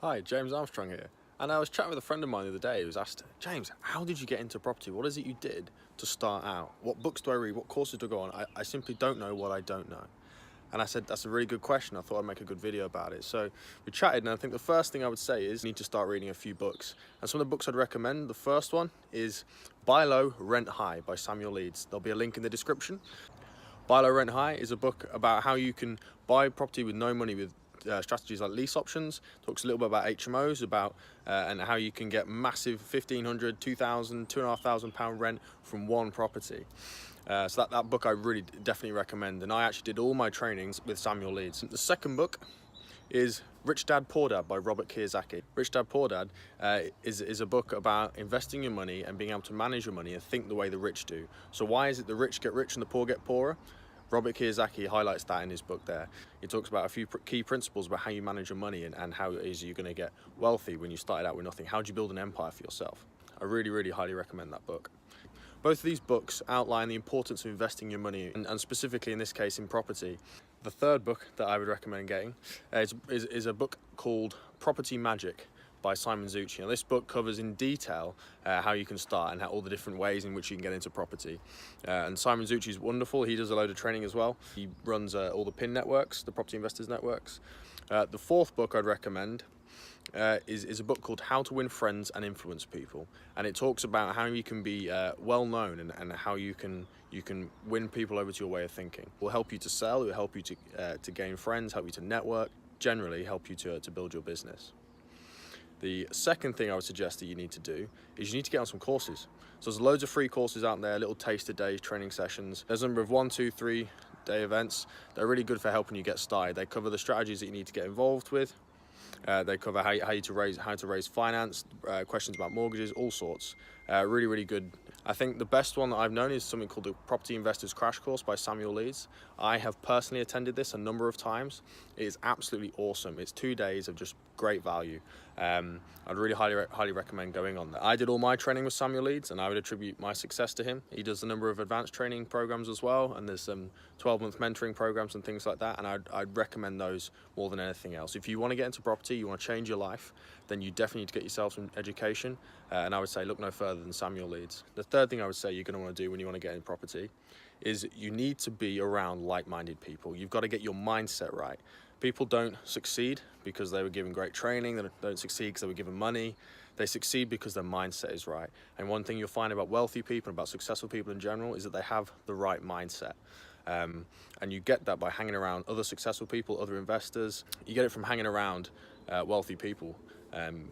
Hi, James Armstrong here. And I was chatting with a friend of mine the other day who was asked, James, how did you get into property? What is it you did to start out? What books do I read? What courses do I go on? I simply don't know what I don't know. And I said, that's a really good question. I thought I'd make a good video about it. So we chatted, and I think the first thing I would say is you need to start reading a few books. And some of the books I'd recommend, the first one is Buy Low, Rent High by Samuel Leeds. There'll be a link in the description. Buy Low, Rent High is a book about how you can buy property with no money with strategies like lease options. Talks a little bit about HMOs, and how you can get massive £1,500, £2,000, £2,500 rent from one property. So that book I really definitely recommend, and I actually did all my trainings with Samuel Leeds. The second book is Rich Dad Poor Dad by Robert Kiyosaki. Rich Dad Poor Dad is a book about investing your money and being able to manage your money and think the way the rich do. So why is it the rich get rich and the poor get poorer? Robert Kiyosaki highlights that in his book there. He talks about a few key principles about how you manage your money and how it is you're going to get wealthy when you started out with nothing. How do you build an empire for yourself? I really highly recommend that book. Both of these books outline the importance of investing your money, and specifically in this case in property. The third book that I would recommend getting is a book called Property Magic by Simon Zutchi. Now, this book covers in detail how you can start and all the different ways in which you can get into property. And Simon Zutchi is wonderful. He does a load of training as well. He runs all the PIN networks, the Property Investors Networks. The fourth book I'd recommend is a book called How to Win Friends and Influence People, and it talks about how you can be well known and how you can win people over to your way of thinking. It will help you to sell, it will help you to gain friends, help you to network, generally help you to build your business. The second thing I would suggest that you need to do is you need to get on some courses. So there's loads of free courses out there, little taster days, training sessions. There's a number of 1, 2, 3 day events. They're really good for helping you get started. They cover the strategies that you need to get involved with. They cover how to raise finance, questions about mortgages, all sorts. Really good. I think the best one that I've known is something called the Property Investors Crash Course by Samuel Leeds. I have personally attended this a number of times. It is absolutely awesome. It's 2 days of just great value. I'd really highly recommend going on that. I did all my training with Samuel Leeds, and I would attribute my success to him. He does a number of advanced training programs as well, and there's some 12-month mentoring programs and things like that, and I'd recommend those more than anything else. If you want to get into property, you want to change your life, then you definitely need to get yourself some education, and I would say look no further than Samuel Leeds. The third thing I would say you're going to want to do when you want to get into property is you need to be around like-minded people. You've got to get your mindset right. People don't succeed because they were given great training. They don't succeed because they were given money. They succeed because their mindset is right. And one thing you'll find about wealthy people, about successful people in general, is that they have the right mindset. And you get that by hanging around other successful people, other investors. You get it from hanging around wealthy people,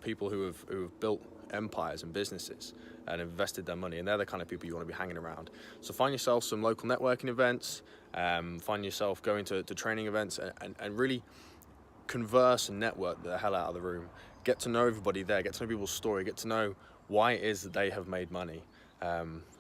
people who have built empires and businesses and invested their money, and they're the kind of people you want to be hanging around. So find yourself some local networking events, find yourself going to training events, and really converse and network the hell out of the room. Get to know everybody there, get to know people's story, get to know why it is that they have made money.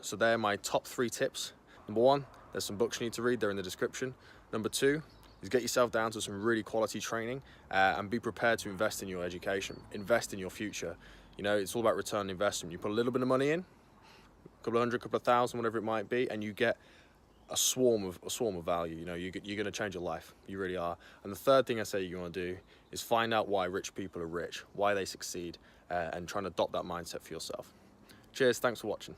So they're my top 3 tips. Number 1, there's some books you need to read, they're in the description. Number 2 is get yourself down to some really quality training, and be prepared to invest in your education, invest in your future. You know, it's all about return on investment. You put a little bit of money in, a couple of hundred, couple of thousand, whatever it might be, and you get a swarm of value. You know, you're going to change your life. You really are. And the third thing I say you want to do is find out why rich people are rich, why they succeed, and trying to adopt that mindset for yourself. Cheers. Thanks for watching.